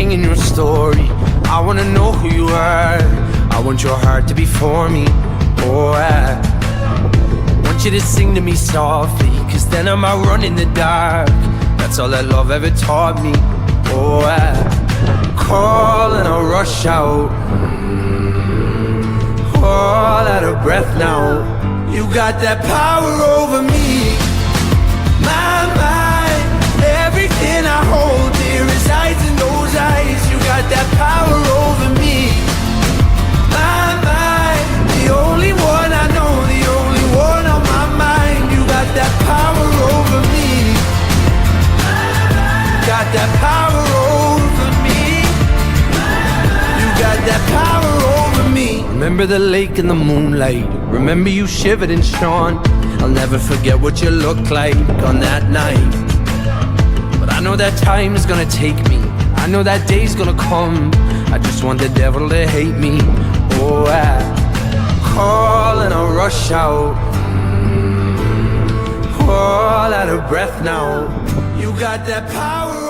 singing your story. I wanna know who you are. I want your heart to be for me. Oh, I want you to sing to me softly, cause then I might run in the dark. That's all that love ever taught me. Oh, I call and I rush out, all out of breath now. You got that power over me. My mind, everything I hold dear resides in those eyes. You got that power over me. My mind, the only one I know, the only one on my mind. You got that power over me. Got that power over me. You got that power over me. Remember the lake in the moonlight. Remember you shivered and shone. I'll never forget what you looked like on that night. But I know that time is gonna take me. I know that day's gonna come. I just want the devil to hate me. Oh, I call and I rush out, all out of breath now. You got that power